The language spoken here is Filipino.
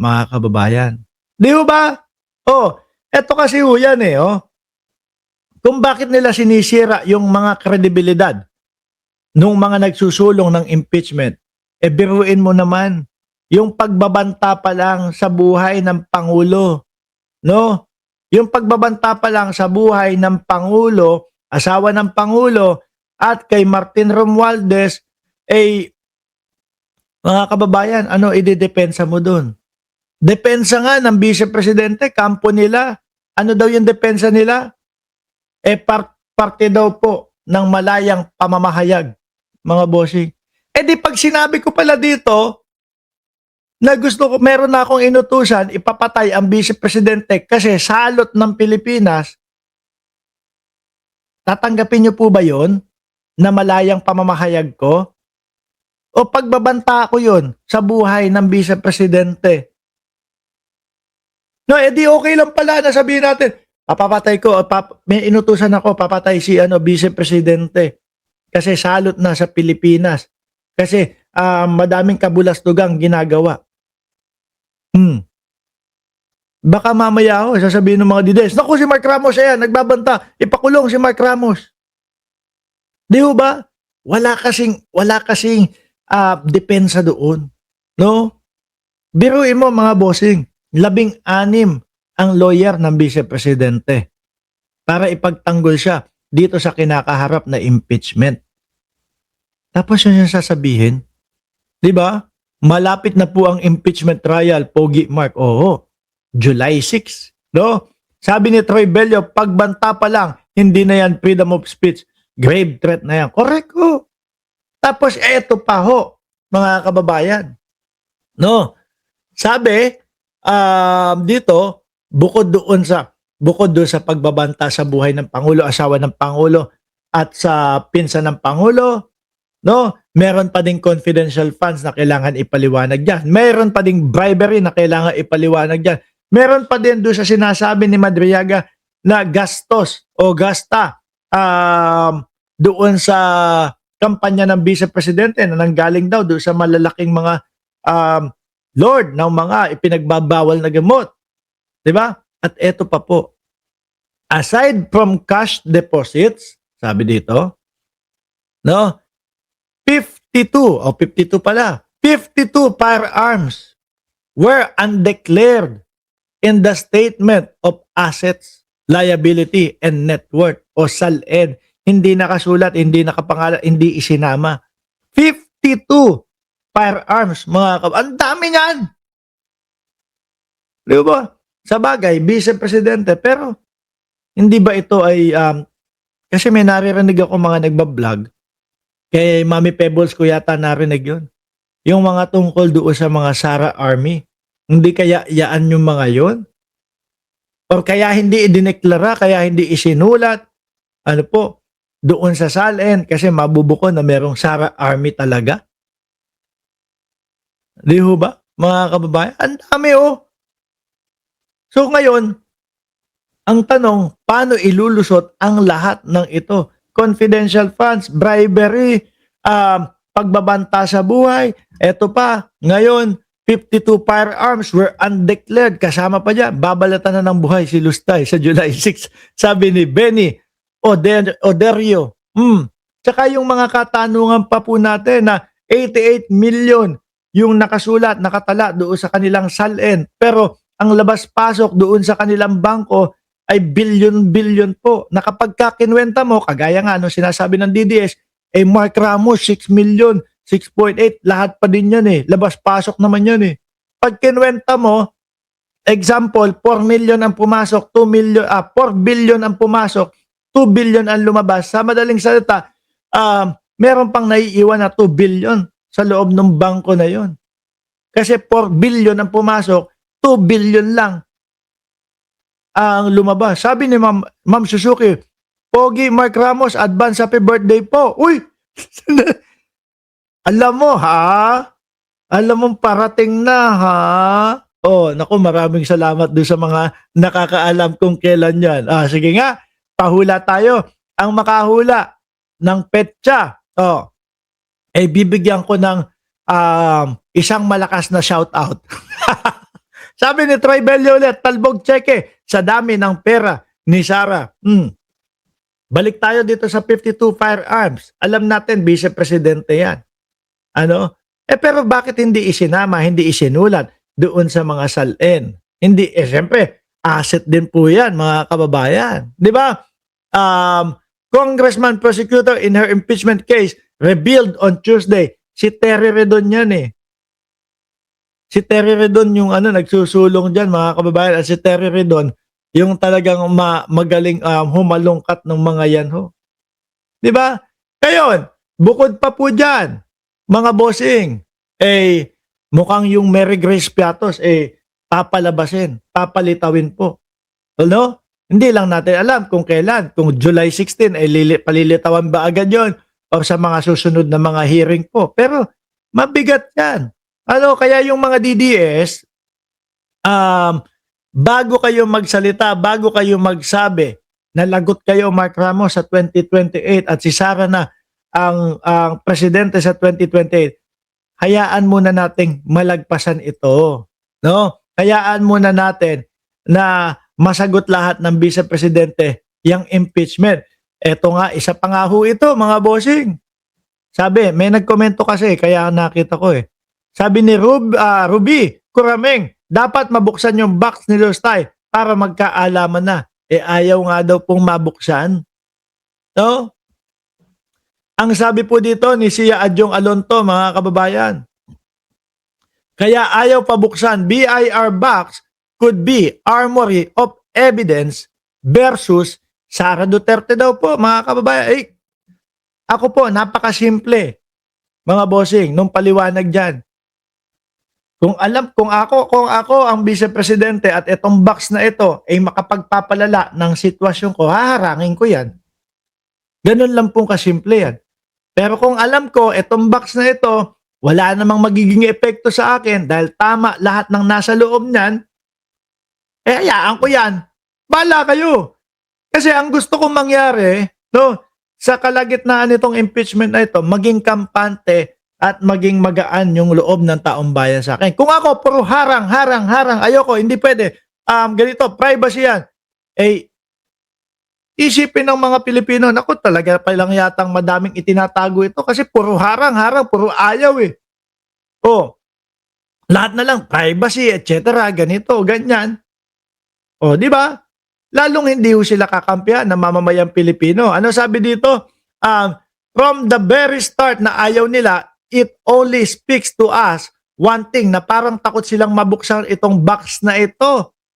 mga kababayan. Di ba? Oh, eto kasi ho yan eh, oh. Kung bakit nila sinisira yung mga kredibilidad nung mga nagsusulong ng impeachment, biruin mo naman, yung pagbabanta pa lang sa buhay ng Pangulo, no? Yung pagbabanta pa lang sa buhay ng Pangulo, asawa ng Pangulo, at kay Martin Romualdez, mga kababayan, ano idedepensa mo dun? Depensa nga ng Vice Presidente, kampo nila. Ano daw yung depensa nila? Parte daw po ng malayang pamamahayag, mga bossing. Di pag sinabi ko pala dito, na gusto ko, meron na akong inutusan, ipapatay ang Vice Presidente kasi salot ng Pilipinas, tatanggapin niyo po ba yon na malayang pamamahayag ko? O pagbabanta ko yon sa buhay ng Vice Presidente? No, di okay lang pala na sabihin natin, papapatay ko, may inutusan ako, papatay si Vice Presidente kasi salot na sa Pilipinas. Kasi madaming kabulastugang ginagawa. Baka mamaya sasabihin ng mga dides, naku si Mark Ramos, ayan, nagbabanta, ipakulong si Mark Ramos. Di ba? Wala kasing depensa doon. No? Biruin mo mga bossing, 16 ang lawyer ng Vice Presidente para ipagtanggol siya dito sa kinakaharap na impeachment. Tapos yun yung sasabihin, di ba? Malapit na po ang impeachment trial, Pogi Mark. Oo, July 6. No? Sabi ni Troy Bello, pagbanta pa lang, hindi na yan freedom of speech. Grave threat na yan. Correct ho. Tapos eto pa ho, mga kababayan. No? Sabi, dito, bukod doon sa pagbabanta sa buhay ng Pangulo, asawa ng Pangulo, at sa pinsan ng Pangulo, no? Meron pa ding confidential funds na kailangan ipaliwanag diyan. Meron pa ding bribery na kailangan ipaliwanag diyan. Meron pa din doon sa sinasabi ni Madriaga na gastos o gasta doon sa kampanya ng Vice Presidente na nanggaling daw doon sa malalaking mga lord ng mga ipinagbabawal na gamot. 'Di ba? At eto pa po. Aside from cash deposits, sabi dito, no? 52 pala. 52 firearms were undeclared in the Statement of Assets, Liability, and Net Worth o SALN. Hindi nakasulat, hindi nakapangalan, hindi isinama. 52 firearms, mga ang dami niyan. Di ba? Sa bagay, Vice Presidente, pero hindi ba ito ay, kasi may naririnig ako mga nagbablog, kay Mami Pebbles ko yata narinig yun. Yung mga tungkol doon sa mga Sara Army. Hindi kaya yaan yung mga yun? Or kaya hindi idineklara, kaya hindi isinulat, doon sa SALN kasi mabubuko na merong Sara Army talaga? Di ho ba, mga kababayan? Ang dami So ngayon, ang tanong, paano ilulusot ang lahat ng ito? Confidential funds, bribery, pagbabanta sa buhay. Eto pa, ngayon, 52 firearms were undeclared. Kasama pa dyan, babalatan na ng buhay si Lustay sa July 6. Sabi ni Benny Oderio. Tsaka yung mga katanungan pa po natin na 88 million yung nakasulat, nakatala doon sa kanilang SALN. Pero ang labas-pasok doon sa kanilang bangko ay billion-billion po. Na kapag kinwenta mo, kagaya nga sinasabi ng DDS, Mark Ramos, 6 million, 6.8, lahat pa din yan labas-pasok naman yan Pag kinwenta mo, example, 4 million ang pumasok, 4 billion ang pumasok, 2 billion ang lumabas. Sa madaling salita, meron pang naiiwan na 2 billion sa loob ng bangko na yon. Kasi 4 billion ang pumasok, 2 billion lang ang lumabas. Sabi ni Ma'am Suzuki, Pogi Mark Ramos, advance happy birthday po. Uy! Alam mo ha? Alam mo parating na ha? Naku, maraming salamat doon sa mga nakakaalam kung kailan yan. Sige nga, pahula tayo. Ang makahula ng petsa, bibigyan ko ng isang malakas na shout out. Sabi ni Troy Bello ulit, talbog cheque sa dami ng pera ni Sara. Balik tayo dito sa 52 firearms. Alam natin, vice-presidente yan. Ano? Pero bakit hindi isinama, hindi isinulat doon sa mga salin? Hindi, siyempre, asset din po yan, mga kababayan. Di ba? Congressman prosecutor in her impeachment case revealed on Tuesday. Si Terry Redon yan eh. Si Terry Redon yung nagsusulong dyan, mga kababayan. At si Terry Redon, yung talagang magaling humalungkat ng mga yan ho. Di ba? Ngayon, bukod pa po dyan, mga bossing, mukhang yung Mary Grace Piatos, papalabasin, papalitawin po. No? Hindi lang natin alam kung kailan, kung July 16, palilitawan ba agad yon o sa mga susunod na mga hearing po. Pero, mabigat yan. Kaya yung mga DDS, bago kayo magsalita, bago kayo magsabi, nalagot kayo, Mark Ramos, sa 2028 at si Sara na ang presidente sa 2028, hayaan muna nating malagpasan ito. No? Hayaan muna natin na masagot lahat ng vice-presidente yung impeachment. Ito nga, isa pa nga ho ito, mga bossing. Sabi, may nagkomento kasi, kaya nakita ko eh. Sabi ni Ruby Kurameng, dapat mabuksan yung box ni Lustay para magkaalaman na. Ayaw nga daw pong mabuksan. No? Ang sabi po dito ni Sia Adjong Alonto, mga kababayan, kaya ayaw pabuksan, BIR box could be armory of evidence versus Sara Duterte daw po, mga kababayan. Ako po, napakasimple, mga bossing, nung paliwanag dyan. Kung ako ang vice-presidente at itong box na ito ay makapagpapalala ng sitwasyon ko, haharangin ko yan. Ganun lang pong kasimple yan. Pero kung alam ko, itong box na ito, wala namang magiging epekto sa akin dahil tama lahat ng nasa loob niyan, hayaan ko yan. Bahala kayo. Kasi ang gusto kong mangyari, no, sa kalagitnaan nitong impeachment na ito, maging kampante at maging magaan yung loob ng taong bayan sa akin. Kung ako, puro harang, ayoko, hindi pwede. Ganito, privacy yan. Isipin ng mga Pilipino, naku, talaga pa lang yatang madaming itinatago ito kasi puro harang, puro ayaw eh. Lahat na lang, privacy, etc., ganito, ganyan. Di ba? Lalong hindi ho sila kakampihan ng mamamayang Pilipino. Ano sabi dito? From the very start na ayaw nila, it only speaks to us one thing na parang takot silang mabuksan itong box na ito.